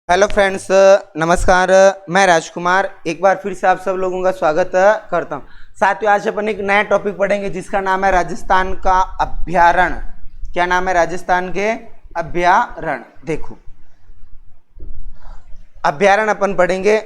Hello friends, नमस्कार। मैं राजकुमार एक बार फिर से आप सब लोगों का स्वागत करता हूं। साथियों, आज अपन एक नया टॉपिक पढ़ेंगे जिसका नाम है राजस्थान का अभ्यारण्य। क्या नाम है राजस्थान के अभ्यारण्य? देखो, अभ्यारण्य अपन पढ़ेंगे।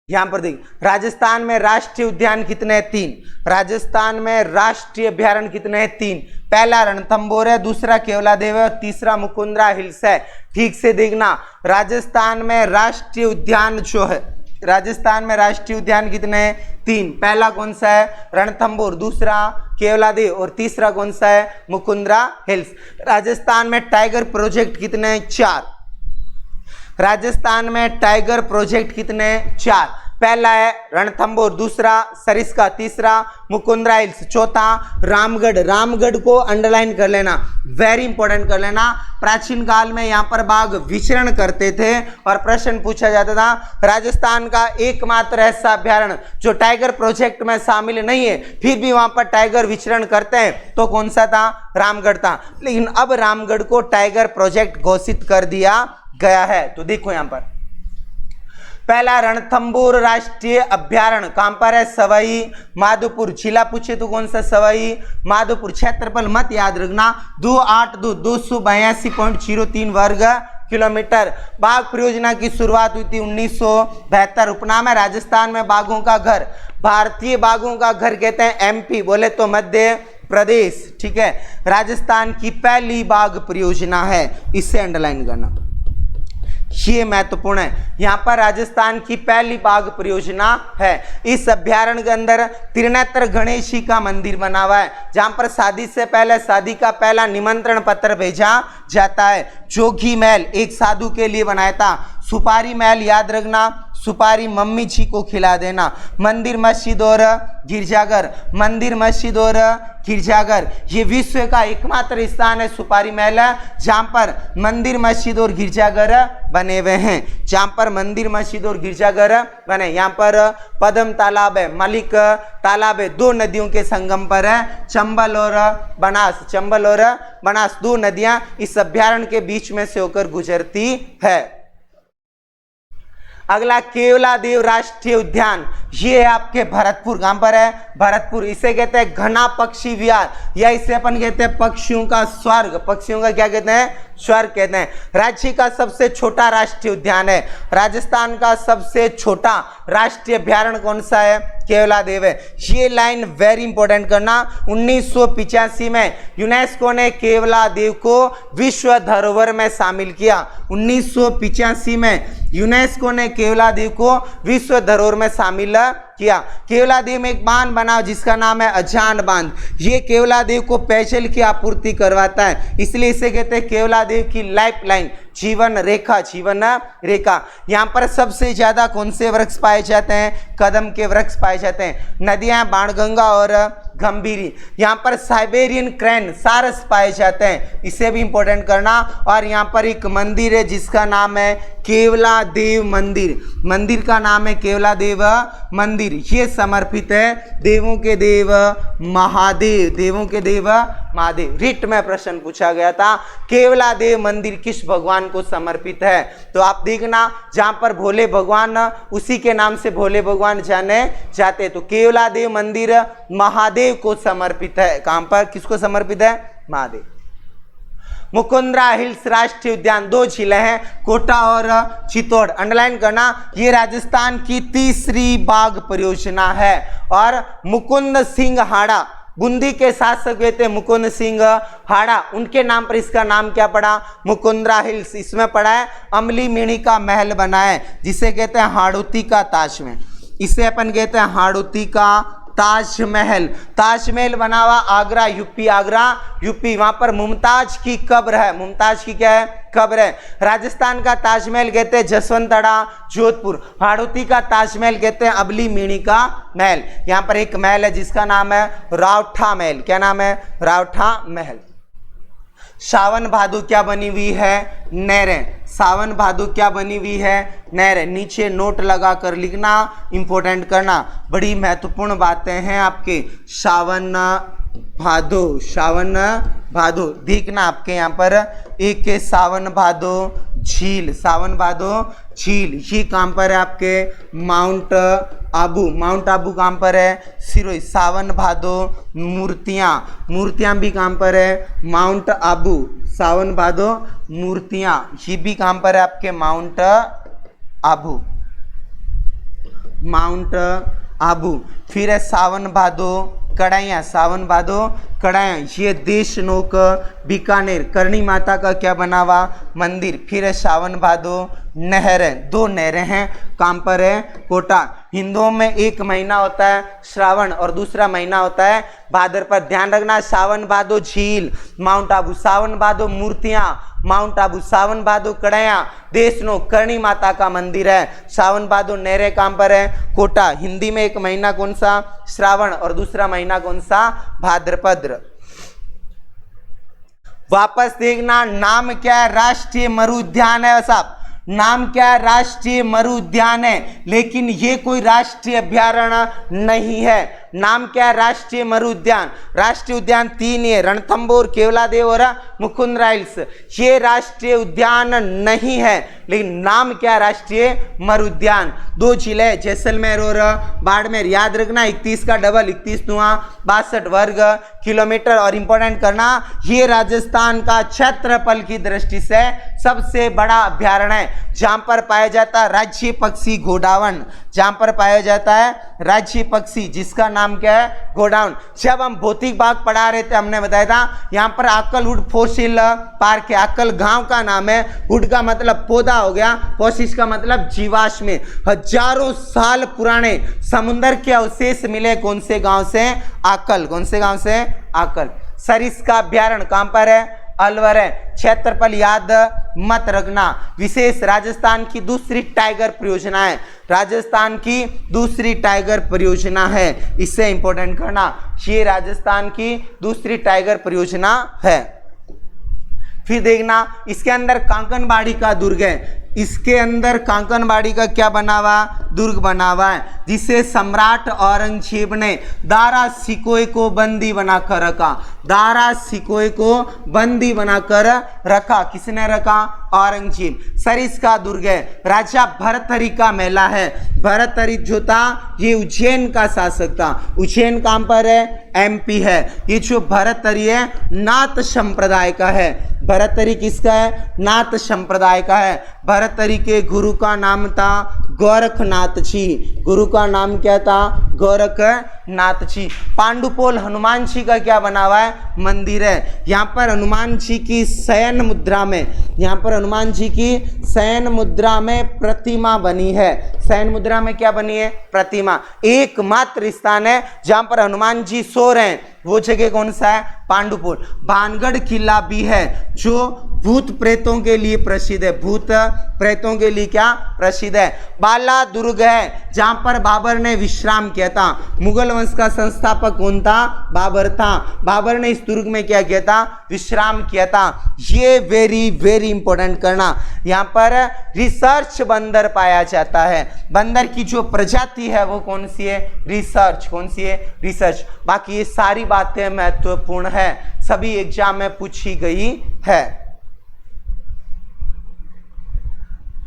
यहां पर देखिए, राजस्थान में राष्ट्रीय उद्यान कितने हैं? 3। राजस्थान में राष्ट्रीय अभ्यारण्य कितने हैं? 3। पहला रणथंभौर है, दूसरा केवलादेव है और तीसरा मुकुंदरा हिल्स है। ठीक से देखना, राजस्थान में राष्ट्रीय उद्यान जो है, राजस्थान में राष्ट्रीय उद्यान कितने हैं? 3। पहला कौन सा है? रणथंभौर, दूसरा केवलादेव और तीसरा कौन सा है? मुकुंदरा हिल्स। राजस्थान में टाइगर प्रोजेक्ट कितने हैं? 4। राजस्थान में टाइगर प्रोजेक्ट कितने हैं? 4। पहला है रणथंभौर, दूसरा सरिस्का, तीसरा मुकुंदरा हिल्स, चौथा रामगढ़। रामगढ़ को अंडरलाइन कर लेना, वेरी इंपॉर्टेंट कर लेना। प्राचीन काल में यहाँ पर बाघ विचरण करते थे और प्रश्न पूछा जाता था। राजस्थान का एकमात्र ऐसा अभ्यारण्य जो टाइगर प्रोजेक्ट में शामिल नहीं है, फिर भी वहां पर टाइगर विचरण करते हैं, तो कौन सा था? रामगढ़ था। लेकिन अब रामगढ़ को टाइगर प्रोजेक्ट घोषित कर दिया गया है। तो देखो यहां पर पहला रणथंभौर राष्ट्रीय अभ्यारण्य कहां पर है? सवाई माधोपुर। जिला पूछे तो कौन सा? सवाई माधोपुर। क्षेत्रफल मत याद रखना, 282,282.03 वर्ग किलोमीटर। बाघ परियोजना की शुरुआत हुई थी 1972। उपनाम है राजस्थान में बाघों का घर। भारतीय बाघों का घर कहते हैं एमपी, बोले तो मध्य प्रदेश। ठीक है, राजस्थान की पहली बाघ परियोजना है, इसे अंडरलाइन करना, ये महत्वपूर्ण है। यहां पर राजस्थान की पहली बाघ परियोजना है। इस अभ्यारण्य के अंदर त्रिनेत्र गणेश जी का मंदिर बना हुआ है, जहां पर शादी से पहले शादी का पहला निमंत्रण पत्र भेजा जाता है। जोगी महल एक साधु के लिए बनाया था। सुपारी महल याद रखना, सुपारी मम्मी जी को खिला देना। मंदिर, मस्जिद और गिरजाघर, मंदिर, मस्जिद और गिरजाघर, ये विश्व का एकमात्र स्थान है सुपारी महल, जहां पर मंदिर, मस्जिद और गिरजाघर बने हुए हैं। जहां पर मंदिर, मस्जिद और गिरजाघर बने, यहाँ पर पद्म तालाब है, मलिक तालाब है, 2 नदियों के संगम पर है। चंबल और बनास, चंबल और बनास 2 नदियां इस अभ्यारण्य के बीच में से होकर गुजरती है। अगला केवलादेव राष्ट्रीय उद्यान, ये है आपके भरतपुर। कहां पर है? भरतपुर। इसे कहते हैं घना पक्षी विहार, या इसे अपन कहते हैं पक्षियों का स्वर्ग। पक्षियों का क्या कहते हैं? स्वर्ग कहते हैं। राज्य का सबसे छोटा राष्ट्रीय उद्यान है। राजस्थान का सबसे छोटा राष्ट्रीय अभ्यारण्य कौन सा है? केवलादेव है। ये लाइन वेरी इंपॉर्टेंट करना। 1985 में यूनेस्को ने केवलादेव को विश्व धरोहर में शामिल किया। 1985 में यूनेस्को ने केवलादेव को विश्व धरोहर में शामिल किया। केवलादेव में एक बांध बना जिसका नाम है अजान बांध। ये केवलादेव को पेयजल की आपूर्ति करवाता है, इसलिए इसे कहते हैं केवलादेव की लाइफ लाइन, जीवन रेखा, जीवन रेखा। यहाँ पर सबसे ज्यादा कौन से वृक्ष पाए जाते हैं? कदम के वृक्ष पाए जाते हैं। नदियां बाणगंगा और गंभीरी। यहाँ पर साइबेरियन क्रैन, सारस पाए जाते हैं, इसे भी इंपॉर्टेंट करना। और यहाँ पर एक मंदिर है जिसका नाम है केवलादेव मंदिर। मंदिर का नाम है केवलादेव मंदिर। ये समर्पित है देवों के देव महादेव, देवों के देव महादेव। रिट में प्रश्न पूछा गया था, केवलादेव मंदिर किस भगवान को समर्पित है? तो आप देखना, जहां पर भोले भगवान, उसी के नाम से भोले भगवान जाने जाते। तो केवलादेव मंदिर महादेव को समर्पित है। कहां पर, किसको समर्पित है? महादेव। मुकुंदरा हिल्स राष्ट्रीय उद्यान, 2 जिले हैं, कोटा और चित्तौड़, अंडरलाइन करना। ये राजस्थान की तीसरी बाघ परियोजना है। और मुकुंद सिंह हाड़ा, बूंदी के शासक हुए थे मुकुंद सिंह हाड़ा, उनके नाम पर इसका नाम क्या पड़ा? मुकुंदरा हिल्स। इसमें पड़ा है अमली मिणी का महल बना है, जिसे कहते हैं हाड़ौती का ताजमहल। इसे अपन कहते हैं हाड़ौती का ताजमहल। ताजमहल बना हुआ आगरा, यूपी, आगरा यूपी। वहां पर मुमताज की कब्र है। मुमताज की क्या है? कब्र है। राजस्थान का ताजमहल कहते हैं जसवंतड़ा, जोधपुर। हाड़ौती का ताजमहल कहते हैं अबली मिणी का महल। यहाँ पर एक महल है जिसका नाम है रावठा महल। क्या नाम है? रावठा महल। सावन भादो क्या बनी हुई है? नहरें। सावन भादो क्या बनी हुई है? नहरें। नीचे नोट लगा कर लिखना, इंपॉर्टेंट करना, बड़ी महत्वपूर्ण बातें हैं आपके। सावन भादो, सावन भादो देखना आपके यहाँ पर, एक के सावन भादो, झील, सावन भादो झील, ये कहाँ पर है आपके माउंट आबू। माउंट आबू कहाँ पर है, सिरोही। सावन भादो मूर्तियाँ, मूर्तियाँ भी कहाँ पर है, माउंट आबू। सावन भादो मूर्तियाँ, ये भी कहाँ पर है आपके माउंट आबू, माउंट आबू। फिर है सावन भादो कड़ाइयाँ, सावन भादो कड़ाइयाँ, ये देशनोक बीकानेर, करणी माता का क्या बना हुआ मंदिर। फिर है सावन भादो नहरें, 2 नहरें हैं, कहाँ पर है, कोटा। हिंदुओं में एक महीना होता है श्रावण और दूसरा महीना होता है भाद्रपद। ध्यान रखना, सावन भादो झील माउंट आबू, सावन भादो मूर्तियाँ माउंट आबू, सावन भादो कड़ाइयाँ देशनो करणी माता का मंदिर है। सावन भादो नहरें कहाँ पर है, कोटा। हिंदी में एक महीना कौन सा, श्रावण, और दूसरा महीना कौन सा, भाद्रपद। वापस देखना, नाम क्या है, राष्ट्रीय मरु उद्यान है साहब, नाम क्या है, राष्ट्रीय मरु उद्यान है, लेकिन ये कोई राष्ट्रीय अभ्यारण्य नहीं है। नाम क्या है, राष्ट्रीय मरु उद्यान। राष्ट्रीय उद्यान 3 है, रणथंबोर, केवलादेव और मुकुंदरा हिल्स। ये राष्ट्रीय उद्यान नहीं है, लेकिन नाम क्या है, राष्ट्रीय मरु उद्यान। 2 जिले जैसलमेर और बाड़मेर। याद रखना, 31 का डबल, 31 दुआ 62 वर्ग किलोमीटर। और इंपॉर्टेंट करना, ये राजस्थान का क्षेत्रफल की दृष्टि से सबसे बड़ा अभ्यारण्य है, जहां पर पाया जाता है राज्य पक्षी घोड़ावन, जहां पर पाया जाता है राज्य पक्षी, जिसका नाम क्या है, घोड़ावन। जब हम भौतिक भाग पढ़ा रहे थे, हमने बताया था यहाँ पर आकल वुड फॉसिल पार्क है। आकल गांव का नाम है, वुड का मतलब पौधा हो गया, फॉसिल का मतलब जीवाश्म। हजारों साल पुराने समुद्र के अवशेष मिले कौन से गांव से, आकल। कौन से गांव से, आकल। सरिस्का का अभ्यारण्य कहां पर है, अलवर है। क्षेत्रफल याद मत रखना। विशेष राजस्थान की दूसरी टाइगर परियोजना है, राजस्थान की दूसरी टाइगर परियोजना है, इससे इंपॉर्टेंट करना, ये राजस्थान की दूसरी टाइगर परियोजना है। फिर देखना, इसके अंदर कांकनबाड़ी का दुर्ग है, इसके अंदर कांकनबाड़ी का क्या बना हुआ, दुर्ग बना हुआ है, जिसे सम्राट औरंगजेब ने दारा सिकोई को बंदी बनाकर रखा। दारा सिकोई को बंदी बनाकर रखा, किसने रखा, औरंगजेब। सरिस का दुर्ग है, राजा भरतहरि का मेला है। भरतहरि जो था ये उज्जैन का शासक था। उज्जैन कहां पर है, एमपी है। ये जो भरतहरि है नाथ संप्रदाय का है। भरतहरि किसका है, नाथ संप्रदाय का है। भरतहरि के गुरु का नाम था गोरखनाथ जी। गुरु का नाम क्या था, गोरखनाथ जी। पांडुपोल हनुमान जी का क्या बना हुआ है, मंदिर है। यहाँ पर हनुमान जी की शयन मुद्रा में, यहाँ पर हनुमान जी की शयन मुद्रा में प्रतिमा बनी है। शयन मुद्रा में क्या बनी है, प्रतिमा। एकमात्र स्थान है जहाँ पर हनुमान जी सो रहे हैं, वो जगह कौन सा है, पांडुपुर। भानगढ़ किला भी है जो भूत प्रेतों के लिए प्रसिद्ध है। भूत प्रेतों के लिए क्या प्रसिद्ध है। बाला दुर्ग है जहां पर बाबर ने विश्राम किया था। मुगल वंश का संस्थापक कौन था, बाबर था। बाबर ने इस दुर्ग में क्या किया था, विश्राम किया था। ये वेरी वेरी इंपॉर्टेंट करना, यहाँ पर रिसर्च बंदर पाया जाता है। बंदर की जो प्रजाति है वो कौन सी है, रिसर्च। कौन सी है, रिसर्च। बाकी ये सारी बातें महत्वपूर्ण है, सभी एग्जाम में पूछी गई है।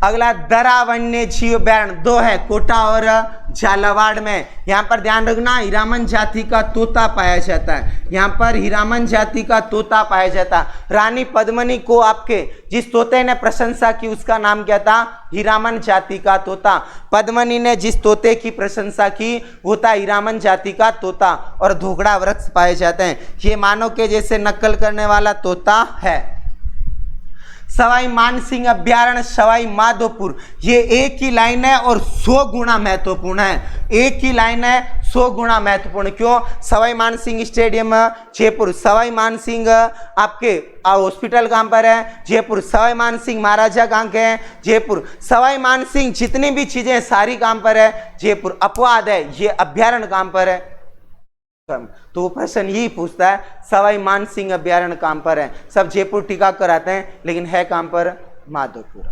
अगला दरा वन्य जीव अभ्यारण्य 2 है, कोटा और झालावाड़ में। यहाँ पर ध्यान रखना, हीरामन जाति का तोता पाया जाता है। यहाँ पर हीरामन जाति का तोता पाया जाता है। रानी पद्मिनी को आपके जिस तोते ने प्रशंसा की उसका नाम क्या था, हीरामन जाति का तोता। पद्मिनी ने जिस तोते की प्रशंसा की वो था हीरामन जाति का तोता। और धोगड़ा वृक्ष पाए जाते हैं, ये मानव के जैसे नकल करने वाला तोता है। सवाई मानसिंह अभ्यारण्य सवाई माधोपुर, ये एक ही लाइन है और 100 गुना महत्वपूर्ण है। एक ही लाइन है, 100 गुना महत्वपूर्ण। क्यों, सवाई मानसिंह स्टेडियम जयपुर। सवाई मानसिंह आपके हॉस्पिटल कहाँ पर है, जयपुर। सवाई मानसिंह महाराजा कहाँ के हैं, जयपुर। सवाई मानसिंह जितनी भी चीजें सारी कहाँ पर है, जयपुर। अपवाद है, ये अभ्यारण्य कहाँ पर है। तो वो प्रश्न यही पूछता है सवाई मानसिंह अभ्यारण्य कहां पर है। सब जयपुर टीका कराते हैं, लेकिन है कहां पर, माधोपुर।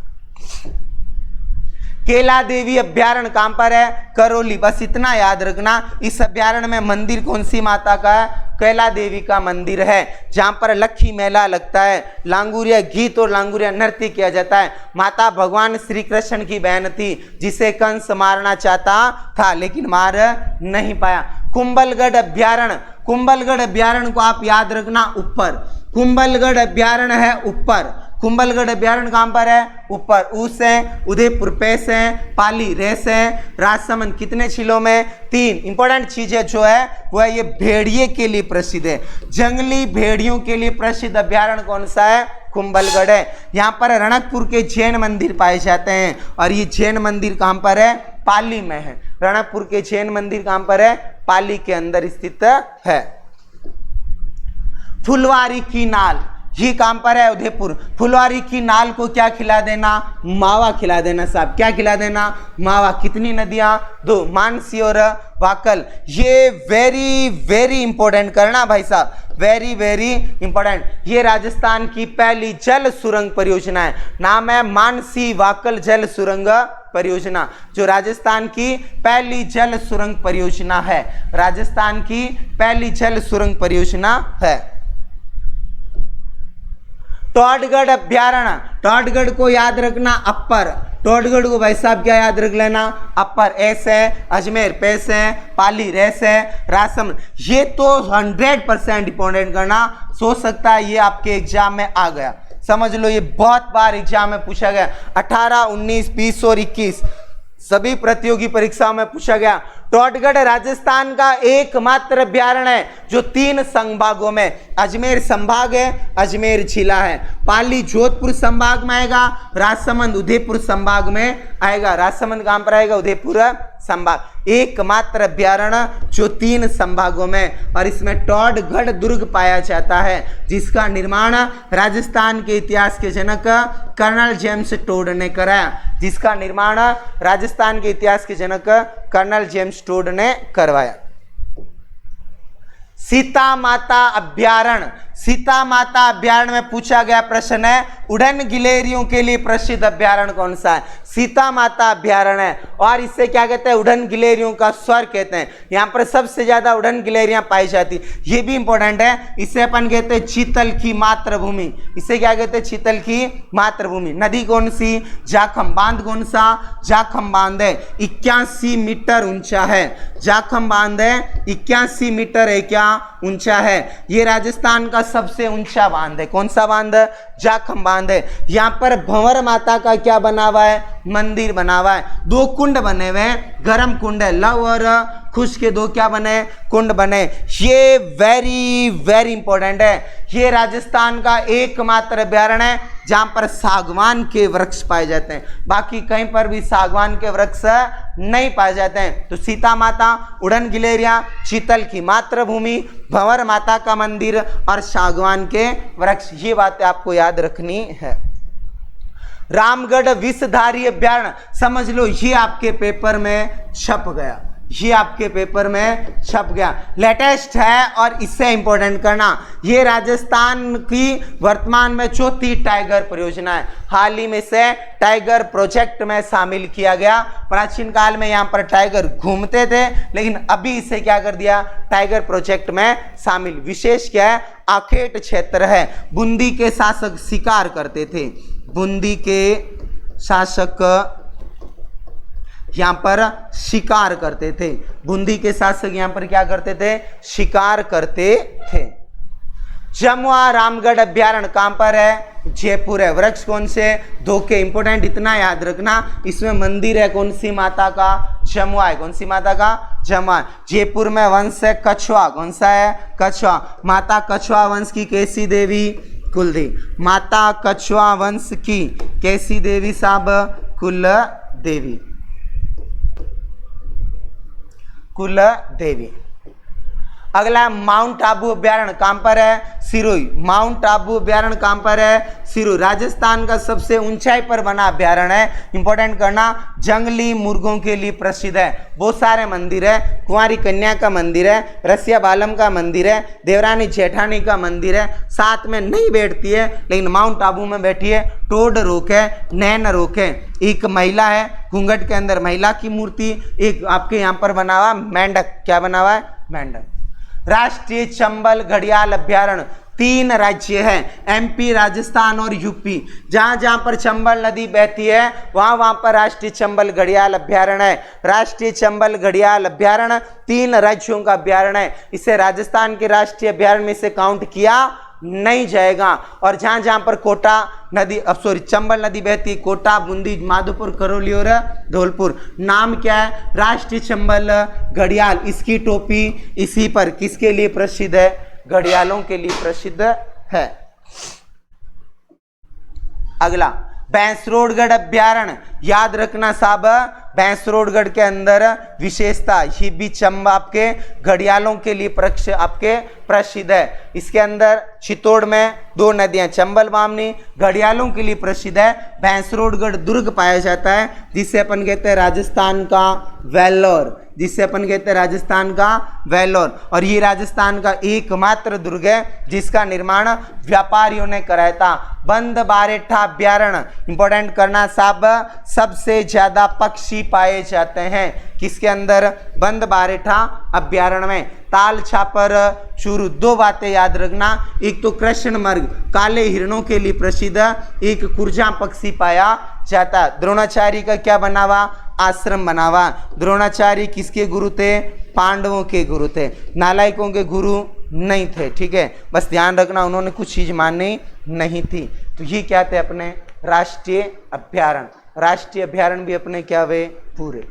केला देवी अभ्यारण्य कहां पर है? करौली। बस इतना याद रखना। इस अभ्यारण्य में मंदिर कौन सी माता का है? कैला देवी का मंदिर है, जहां पर लक्ष्मी मेला लगता है, लांगुरिया गीत और लांगुरिया नृत्य किया जाता है। माता भगवान श्री कृष्ण की बहन थी, जिसे कंस मारना चाहता था लेकिन मार नहीं पाया। कुंभलगढ़ अभ्यारण्य, कुंभलगढ़ अभ्यारण्य को आप याद रखना ऊपर, कुंभलगढ़ अभ्यारण्य है ऊपर। कुंभलगढ़ अभ्यारण्य कहां पर है? ऊपर। ऊस है, उदयपुर पेश है, पाली रेस है, राजसमंद कितने जिलों में? 3। इंपॉर्टेंट चीजें जो है वो है ये भेड़िए के लिए प्रसिद्ध है, जंगली भेड़ियों के लिए प्रसिद्ध अभ्यारण्य कौन सा है? कुंभलगढ़ है। यहाँ पर रणकपुर के जैन मंदिर पाए जाते हैं और ये जैन मंदिर कहां पर है? पाली में है। रणकपुर के जैन मंदिर कहां पर है? पाली के अंदर स्थित है। फुलवारी की नाल, ये कहां पर है? उदयपुर। फुलवारी की नाल को क्या खिला देना? मावा खिला देना साहब। क्या खिला देना? मावा। कितनी नदियां? 2, मानसी और वाकल। ये वेरी वेरी इंपॉर्टेंट करना भाई साहब, वेरी वेरी इंपॉर्टेंट। ये राजस्थान की पहली जल सुरंग परियोजना है, नाम है मानसी वाकल जल सुरंग परियोजना, जो राजस्थान की पहली जल सुरंग परियोजना है। राजस्थान की पहली जल सुरंग परियोजना है। टोडगढ़ अभ्यारण्य, टोडगढ़ को याद रखना अपर। टोडगढ़ को भाई साहब क्या याद रख लेना? अपर। एस है, अजमेर पेश है, पाली रेस है, राजसमंद। ये तो 100% इंपॉर्टेंट करना, सोच सकता है ये आपके एग्जाम में आ गया, समझ लो ये बहुत बार एग्जाम में पूछा गया। 18, 19, 20 और 21 सभी प्रतियोगी परीक्षाओं में पूछा गया। टोडगढ़ राजस्थान का एकमात्र अभ्यारण्य है जो 3 संभागों में, अजमेर संभाग है, अजमेर जिला है, पाली जोधपुर संभाग में आएगा, राजसमंद उदयपुर संभाग में आएगा। राजसमंद कहां पर आएगा? उदयपुर संभाग। एकमात्र अभ्यारण्य जो 3 संभागों में, और इसमें टोडगढ़ दुर्ग पाया जाता है, जिसका निर्माण राजस्थान के इतिहास के जनक कर्नल जेम्स टोड ने कराया। जिसका निर्माण राजस्थान के इतिहास के जनक कर्नल जेम्स टोड ने करवाया। सीता माता अभ्यारण्य, सीता माता अभ्यारण्य में पूछा गया प्रश्न है, उड़न गिलहरियों के लिए प्रसिद्ध अभ्यारण्य कौन सा है? सीता माता अभ्यारण्य है। और इसे क्या कहते हैं? उड़न गिलहरियों का स्वर्ग कहते हैं। यहाँ पर सबसे ज्यादा उड़न गिलहरियां पाई जाती, ये भी इंपॉर्टेंट है। इसे अपन कहते हैं चीतल की मातृभूमि। इसे क्या कहते हैं? चीतल की मातृभूमि। नदी कौन सी? जाखम। बांध कौन सा? जाखम बांध है, 81 मीटर ऊंचा है। जाखम बांध है, 81 मीटर है क्या ऊंचा है। ये राजस्थान का सबसे ऊंचा बांध है। कौन सा बांध? जाखम बांध है। यहाँ पर भंवर माता का क्या बना हुआ है? मंदिर बना हुआ है। 2 कुंड बने हुए हैं, गर्म कुंड है, लव और खुश के 2 क्या बने? कुंड बने। ये वेरी वेरी इंपॉर्टेंट है। ये राजस्थान का एकमात्र अभ्यारण्य है जहां पर सागवान के वृक्ष पाए जाते हैं, बाकी कहीं पर भी सागवान के वृक्ष नहीं पाए जाते हैं। तो सीता माता, उड़न गिलहरियां, चीतल की मातृभूमि, भंवर माता का मंदिर और सागवान के वृक्ष, ये बातें आपको याद रखनी है। रामगढ़ विषधारी अभ्यारण्य, समझ लो ये आपके पेपर में छप गया, ये आपके पेपर में छप गया, लेटेस्ट है और इससे इंपॉर्टेंट करना। ये राजस्थान की वर्तमान में 4थी टाइगर परियोजना है। हाल ही में से टाइगर प्रोजेक्ट में शामिल किया गया। प्राचीन काल में यहाँ पर टाइगर घूमते थे, लेकिन अभी इसे क्या कर दिया? टाइगर प्रोजेक्ट में शामिल। विशेष क्या है? आखेट क्षेत्र है। बूंदी के शासक शिकार करते थे, बूंदी के शासक यहां पर शिकार करते थे। बूंदी के शासक यहां पर क्या करते थे? शिकार करते थे। जमुआ रामगढ़ अभ्यारण्य कहां पर है? जयपुर है। वृक्ष कौन से? धोखे। इंपोर्टेंट इतना याद रखना, इसमें मंदिर है कौन सी माता का? जमुआ है। कौन सी माता का? जमुआ। जयपुर में वंश है कछुआ। कौन सा है? कछुआ। माता कछुआ वंश की कैसी देवी? कुलदेवी। माता कछुआ वंश की कैसी देवी साहब? कुल देवी। कुल देवी। अगला माउंट आबू अभ्यारण्य कहां पर है? सिरोही। माउंट आबू अभ्यारण्य कहां पर है? सिरोही। राजस्थान का सबसे ऊंचाई पर बना अभ्यारण्य है, इंपॉर्टेंट करना, जंगली मुर्गों के लिए प्रसिद्ध है। बहुत सारे मंदिर है, कुंवारी कन्या का मंदिर है, रसिया बालम का मंदिर है, देवरानी जेठानी का मंदिर है। साथ में नहीं बैठती है लेकिन माउंट आबू में बैठी है। टोड रोक है, नैन रोक है, एक महिला है, घूंघट के अंदर महिला की मूर्ति, एक आपके यहाँ पर बना हुआ मेंढक, क्या बना हुआ है? मेंढक। राष्ट्रीय चंबल घड़ियाल अभ्यारण्य 3 राज्य हैं, एमपी, राजस्थान और यूपी। जहां जहां पर चंबल नदी बहती है वहां वहां पर राष्ट्रीय चंबल घड़ियाल अभ्यारण्य है। राष्ट्रीय चंबल घड़ियाल अभ्यारण्य 3 राज्यों का अभ्यारण्य है। इसे राजस्थान के राष्ट्रीय अभ्यारण्य में से काउंट किया नहीं जाएगा। और जहां जहां पर कोटा नदी चंबल नदी बहती, कोटा, बूंदी, माधोपुर, करौली और धौलपुर। नाम क्या है? राष्ट्रीय चंबल घड़ियाल। इसकी टोपी इसी पर किसके लिए प्रसिद्ध है? घड़ियालों के लिए प्रसिद्ध है। अगला भैंसरोडगढ़ अभ्यारण्य, याद रखना साहब, भैंसरोडगढ़ के अंदर विशेषता ये भी चंबा आपके घड़ियालों के लिए आपके प्रसिद्ध है। इसके अंदर चित्तौड़ में 2 नदियां, चंबल बामनी, घड़ियालों के लिए प्रसिद्ध है। भैंसरोडगढ़ दुर्ग पाया जाता है जिसे अपन कहते हैं राजस्थान का वेल्लोर, जिसे अपन कहते हैं राजस्थान का वेल्लोर। और ये राजस्थान का एकमात्र दुर्ग है जिसका निर्माण व्यापारियों ने कराया था। बंद बारेठा अभ्यारण्य, इंपॉर्टेंट करना साहब, सबसे ज्यादा पक्षी पाए जाते हैं किसके अंदर? बंद बारेठा अभ्यारण्य में। ताल छापर चूरू, 2 बातें याद रखना, एक तो कृष्ण मृग काले हिरणों के लिए प्रसिद्ध, एक कुरजा पक्षी पाया जाता है। द्रोणाचार्य का क्या बना हुआ? आश्रम बना हुआ। द्रोणाचार्य किसके गुरु थे? पांडवों के गुरु थे, नालायकों के गुरु नहीं थे, ठीक है, बस ध्यान रखना, उन्होंने कुछ चीज माननी नहीं थी। तो ये क्या थे? अपने राष्ट्रीय अभ्यारण्य। राष्ट्रीय अभ्यारण्य भी अपने क्या हुए? पूरे।